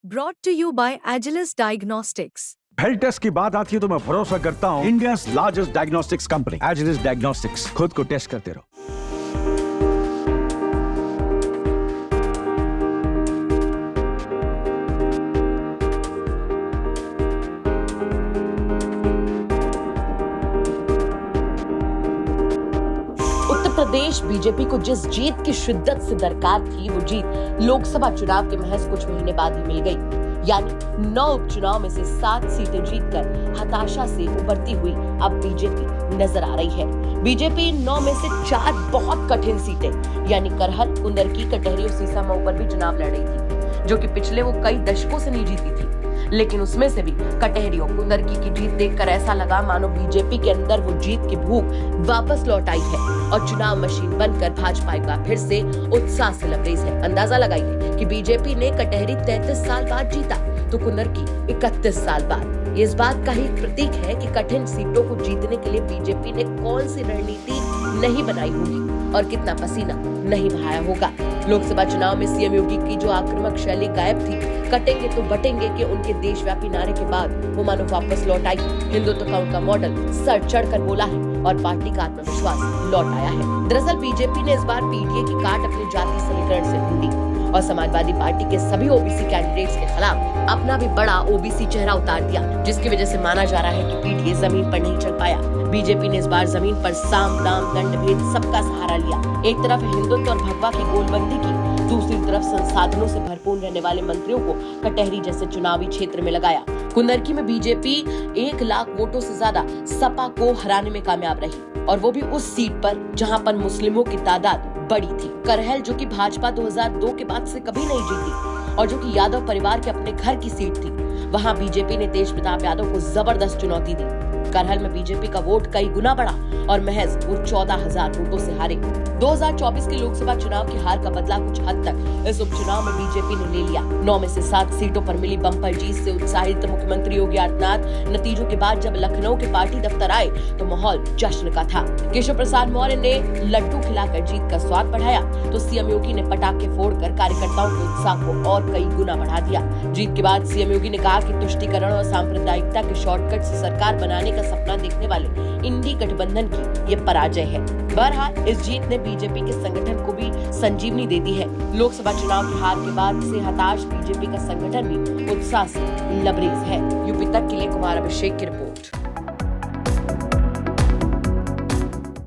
Brought to you by Agilus Diagnostics. Health test की बात आती है तो मैं भरोसा करता हूँ India's largest diagnostics company Agilus diagnostics. खुद को टेस्ट करते रहो। उत्तर प्रदेश बीजेपी को जिस जीत की शिद्दत से दरकार थी, वो जीत लोकसभा चुनाव के महज कुछ महीने बाद ही मिल गई। यानी 9 उपचुनाव में से 7 सीटें जीतकर हताशा से उभरती हुई अब बीजेपी नजर आ रही है। बीजेपी 9 में से 4 बहुत कठिन सीटें यानी करहल, कुंदरकी, कटहरी और सीसामऊ पर भी चुनाव लड़ रही थी, जो कि पिछले वो कई दशकों से नहीं जीती थी। लेकिन उसमें से भी कटहरी और कुंदरकी की जीत देखकर ऐसा लगा मानो बीजेपी के अंदर वो जीत की भूख वापस लौट आई है और चुनाव मशीन बनकर भाजपा का फिर से उत्साह से लबरेज है। अंदाजा लगाइए कि बीजेपी ने कटहरी 33 साल बाद जीता तो कुंदरकी 31 साल बाद। ये इस बात का ही प्रतीक है कि कठिन सीटों को जीतने के लिए बीजेपी ने कौन सी रणनीति नहीं बनाई होगी और कितना पसीना नहीं बहाया होगा। लोकसभा चुनाव में सीएम योगी की जो आक्रामक शैली गायब थी, कटेंगे तो बटेंगे के उनके देशव्यापी नारे के बाद वो मानो वापस लौट आई। हिंदुत्व का उनका मॉडल सर चढ़कर बोला है और पार्टी का आत्मविश्वास लौट आया है। दरअसल बीजेपी ने इस बार पीडीए की काट अपने जाति समीकरण से ढूंढी और समाजवादी पार्टी के सभी ओबीसी कैंडिडेट्स के खिलाफ अपना भी बड़ा ओबीसी चेहरा उतार दिया, जिसकी वजह से माना जा रहा है कि पीडीए जमीन पर नहीं चल पाया। बीजेपी ने इस बार जमीन पर साम दाम दंड भेद सबका सहारा लिया। एक तरफ हिंदुत्व और भगवा की गोलबंदी की, दूसरी तरफ संसाधनों से भरपूर रहने वाले मंत्रियों को कटहरी जैसे चुनावी क्षेत्र में लगाया। कुंदरकी में बीजेपी 1 लाख वोटों से ज्यादा सपा को हराने में कामयाब रही और वो भी उस सीट पर जहां पर मुस्लिमों की तादाद बड़ी थी। करहल जो कि भाजपा 2002 के बाद से कभी नहीं जीती और जो कि यादव परिवार के अपने घर की सीट थी, वहां बीजेपी ने तेज प्रताप यादव को जबरदस्त चुनौती दी। करहल में बीजेपी का वोट कई गुना बढ़ा और महज वो 14,000 वोटों से हारे। 2024 के लोकसभा चुनाव की हार का बदला कुछ हद तक इस उपचुनाव में बीजेपी ने ले लिया। 9 में से 7 सीटों पर मिली बम्पर जीत से उत्साहित मुख्यमंत्री योगी आदित्यनाथ नतीजों के बाद जब लखनऊ के पार्टी दफ्तर आए तो माहौल जश्न का था। केशव प्रसाद मौर्य ने लड्डू खिलाकर जीत का स्वाद बढ़ाया तो सीएम योगी ने पटाखे फोड़कर कार्यकर्ताओं के उत्साह को और कई गुना बढ़ा दिया। जीत के बाद सीएम योगी ने कहा कि तुष्टीकरण और सांप्रदायिकता के शॉर्टकट से सरकार बनाने का सपना देखने वाले इंडी गठबंधन की ये पराजय है। बहरहाल इस जीत ने बीजेपी के संगठन को भी संजीवनी दे दी है। लोकसभा चुनाव की हार के बाद से हताश बीजेपी का संगठन भी उत्साह से लबरेज है। यूपी तक के लिए कुमार अभिषेक की रिपोर्ट।